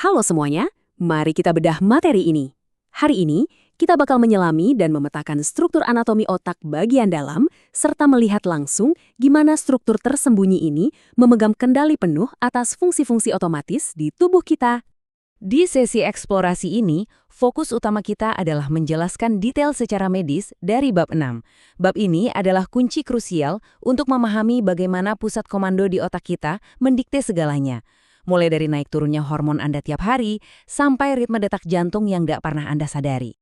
Halo semuanya, mari kita bedah materi ini. Hari ini, kita bakal menyelami dan memetakan struktur anatomi otak bagian dalam, serta melihat langsung gimana struktur tersembunyi ini memegang kendali penuh atas fungsi-fungsi otomatis di tubuh kita. Di sesi eksplorasi ini, fokus utama kita adalah menjelaskan detail secara medis dari bab 6. Bab ini adalah kunci krusial untuk memahami bagaimana pusat komando di otak kita mendikte segalanya. Mulai dari naik turunnya hormon Anda tiap hari, sampai ritme detak jantung yang nggak pernah Anda sadari.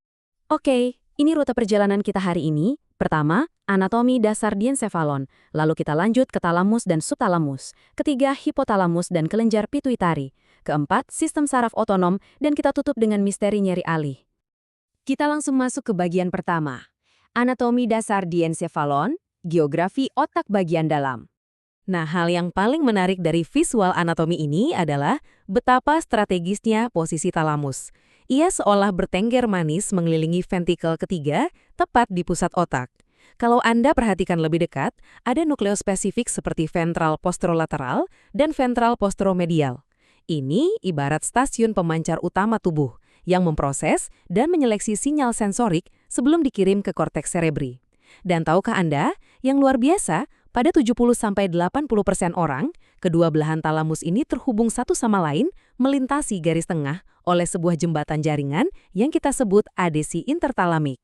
Oke, ini rute perjalanan kita hari ini. Pertama, anatomi dasar diensefalon. Lalu kita lanjut ke talamus dan subtalamus. Ketiga, hipotalamus dan kelenjar pituitari. Keempat, sistem saraf otonom, dan kita tutup dengan misteri nyeri alih. Kita langsung masuk ke bagian pertama. Anatomi dasar diensefalon, geografi otak bagian dalam. Nah, hal yang paling menarik dari visual anatomi ini adalah betapa strategisnya posisi talamus. Ia seolah bertengger manis mengelilingi ventikel ketiga, tepat di pusat otak. Kalau Anda perhatikan lebih dekat, ada nukleus spesifik seperti ventral posterolateral dan ventral posteromedial. Ini ibarat stasiun pemancar utama tubuh yang memproses dan menyeleksi sinyal sensorik sebelum dikirim ke korteks cerebri. Dan tahukah Anda, yang luar biasa, pada 70–80% orang, kedua belahan talamus ini terhubung satu sama lain melintasi garis tengah oleh sebuah jembatan jaringan yang kita sebut adesi intertalamik.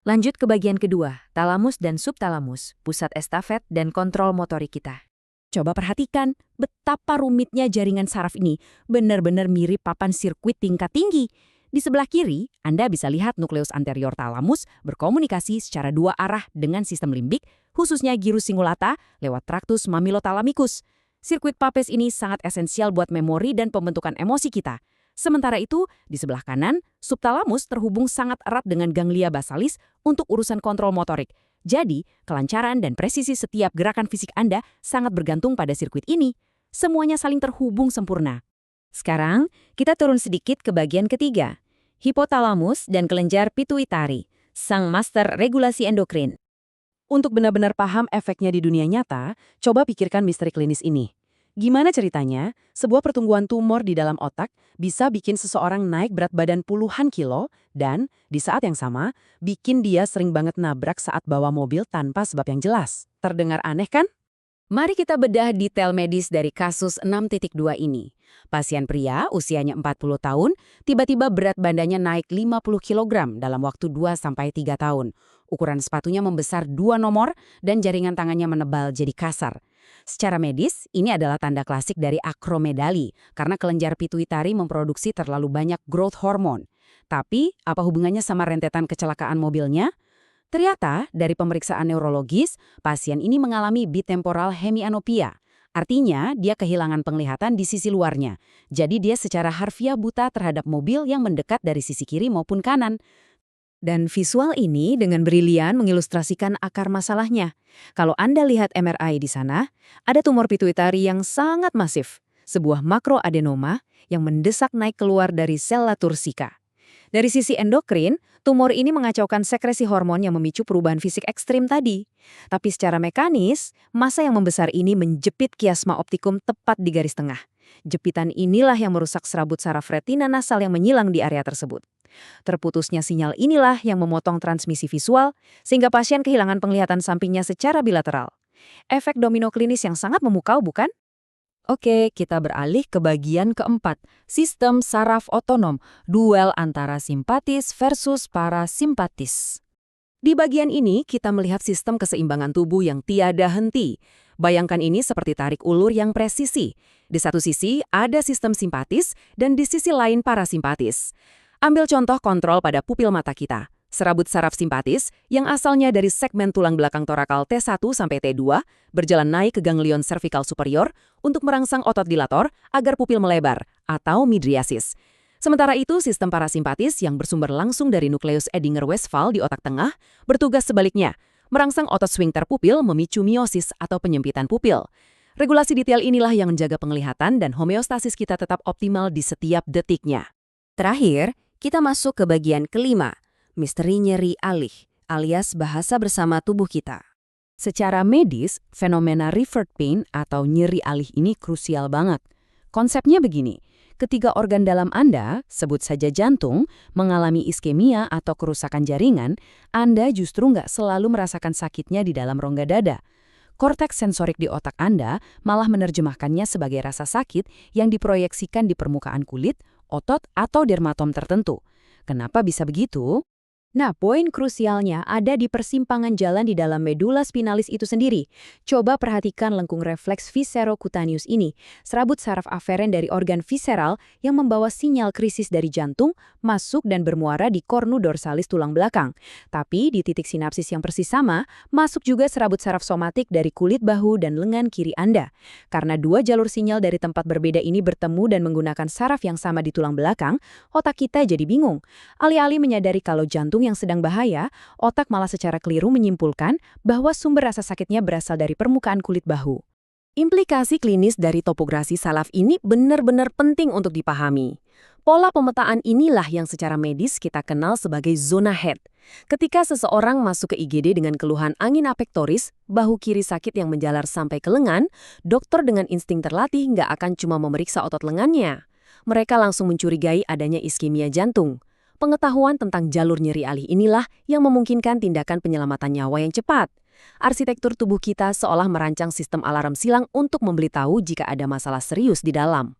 Lanjut ke bagian kedua, talamus dan subtalamus, pusat estafet dan kontrol motorik kita. Coba perhatikan betapa rumitnya jaringan saraf ini, benar-benar mirip papan sirkuit tingkat tinggi. Di sebelah kiri, Anda bisa lihat nukleus anterior talamus berkomunikasi secara dua arah dengan sistem limbik, khususnya gyrus cingulata lewat traktus mammillae-thalamicus. Sirkuit papes ini sangat esensial buat memori dan pembentukan emosi kita. Sementara itu, di sebelah kanan, subtalamus terhubung sangat erat dengan ganglia basalis untuk urusan kontrol motorik. Jadi, kelancaran dan presisi setiap gerakan fisik Anda sangat bergantung pada sirkuit ini. Semuanya saling terhubung sempurna. Sekarang, kita turun sedikit ke bagian ketiga. Hipotalamus dan kelenjar pituitari, sang master regulasi endokrin. Untuk benar-benar paham efeknya di dunia nyata, coba pikirkan misteri klinis ini. Gimana ceritanya, sebuah pertumbuhan tumor di dalam otak bisa bikin seseorang naik berat badan puluhan kilo dan, di saat yang sama, bikin dia sering banget nabrak saat bawa mobil tanpa sebab yang jelas. Terdengar aneh kan? Mari kita bedah detail medis dari kasus 6.2 ini. Pasien pria usianya 40 tahun, tiba-tiba berat badannya naik 50 kg dalam waktu 2–3 tahun. Ukuran sepatunya membesar 2 nomor dan jaringan tangannya menebal jadi kasar. Secara medis, ini adalah tanda klasik dari akromegali karena kelenjar pituitari memproduksi terlalu banyak growth hormone. Tapi, apa hubungannya sama rentetan kecelakaan mobilnya? Ternyata, dari pemeriksaan neurologis, pasien ini mengalami bitemporal hemianopia. Artinya, dia kehilangan penglihatan di sisi luarnya. Jadi dia secara harfiah buta terhadap mobil yang mendekat dari sisi kiri maupun kanan. Dan visual ini dengan brilian mengilustrasikan akar masalahnya. Kalau Anda lihat MRI di sana, ada tumor pituitari yang sangat masif. Sebuah makroadenoma yang mendesak naik keluar dari sel tursika. Dari sisi endokrin, tumor ini mengacaukan sekresi hormon yang memicu perubahan fisik ekstrim tadi. Tapi secara mekanis, massa yang membesar ini menjepit kiasma optikum tepat di garis tengah. Jepitan inilah yang merusak serabut saraf retina nasal yang menyilang di area tersebut. Terputusnya sinyal inilah yang memotong transmisi visual, sehingga pasien kehilangan penglihatan sampingnya secara bilateral. Efek domino klinis yang sangat memukau, bukan? Oke, kita beralih ke bagian keempat, sistem saraf otonom, duel antara simpatis versus parasimpatis. Di bagian ini, kita melihat sistem keseimbangan tubuh yang tiada henti. Bayangkan ini seperti tarik ulur yang presisi. Di satu sisi, ada sistem simpatis, dan di sisi lain parasimpatis. Ambil contoh kontrol pada pupil mata kita. Serabut saraf simpatis yang asalnya dari segmen tulang belakang torakal T1 sampai T2 berjalan naik ke ganglion cervical superior untuk merangsang otot dilator agar pupil melebar atau midriasis. Sementara itu, sistem parasimpatis yang bersumber langsung dari nukleus Edinger-Westphal di otak tengah bertugas sebaliknya, merangsang otot sphincter pupil memicu miosis atau penyempitan pupil. Regulasi detail inilah yang menjaga penglihatan dan homeostasis kita tetap optimal di setiap detiknya. Terakhir, kita masuk ke bagian kelima. Misteri nyeri alih, alias bahasa bersama tubuh kita. Secara medis, fenomena revert pain atau nyeri alih ini krusial banget. Konsepnya begini, Ketiga organ dalam Anda, sebut saja jantung, mengalami iskemia atau kerusakan jaringan, Anda justru nggak selalu merasakan sakitnya di dalam rongga dada. Korteks sensorik di otak Anda malah menerjemahkannya sebagai rasa sakit yang diproyeksikan di permukaan kulit, otot, atau dermatom tertentu. Kenapa bisa begitu? Nah, poin krusialnya ada di persimpangan jalan di dalam medula spinalis itu sendiri. Coba perhatikan lengkung refleks viscerocutaneus ini, serabut saraf aferen dari organ visceral yang membawa sinyal krisis dari jantung, masuk dan bermuara di cornu dorsalis tulang belakang. Tapi di titik sinapsis yang persis sama, masuk juga serabut saraf somatik dari kulit bahu dan lengan kiri Anda. Karena dua jalur sinyal dari tempat berbeda ini bertemu dan menggunakan saraf yang sama di tulang belakang, otak kita jadi bingung. Alih-alih menyadari kalau jantung yang sedang bahaya, otak malah secara keliru menyimpulkan bahwa sumber rasa sakitnya berasal dari permukaan kulit bahu. Implikasi klinis dari topografi salaf ini benar-benar penting untuk dipahami. Pola pemetaan inilah yang secara medis kita kenal sebagai zona head. Ketika seseorang masuk ke IGD dengan keluhan angina pectoris, bahu kiri sakit yang menjalar sampai ke lengan, dokter dengan insting terlatih nggak akan cuma memeriksa otot lengannya. Mereka langsung mencurigai adanya iskemia jantung. Pengetahuan tentang jalur nyeri alih inilah yang memungkinkan tindakan penyelamatan nyawa yang cepat. Arsitektur tubuh kita seolah merancang sistem alarm silang untuk memberitahu jika ada masalah serius di dalam.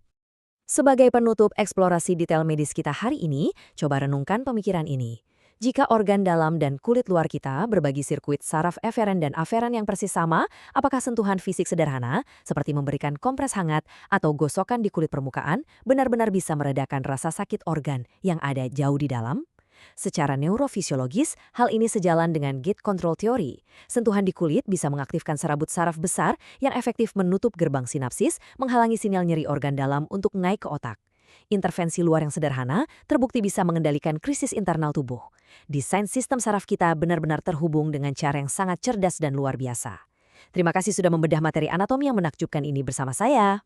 Sebagai penutup eksplorasi detail medis kita hari ini, coba renungkan pemikiran ini. Jika organ dalam dan kulit luar kita berbagi sirkuit saraf eferen dan aferen yang persis sama, apakah sentuhan fisik sederhana, seperti memberikan kompres hangat atau gosokan di kulit permukaan, benar-benar bisa meredakan rasa sakit organ yang ada jauh di dalam? Secara neurofisiologis, hal ini sejalan dengan gate control teori. Sentuhan di kulit bisa mengaktifkan serabut saraf besar yang efektif menutup gerbang sinapsis, menghalangi sinyal nyeri organ dalam untuk naik ke otak. Intervensi luar yang sederhana terbukti bisa mengendalikan krisis internal tubuh. Desain sistem saraf kita benar-benar terhubung dengan cara yang sangat cerdas dan luar biasa. Terima kasih sudah membedah materi anatomi yang menakjubkan ini bersama saya.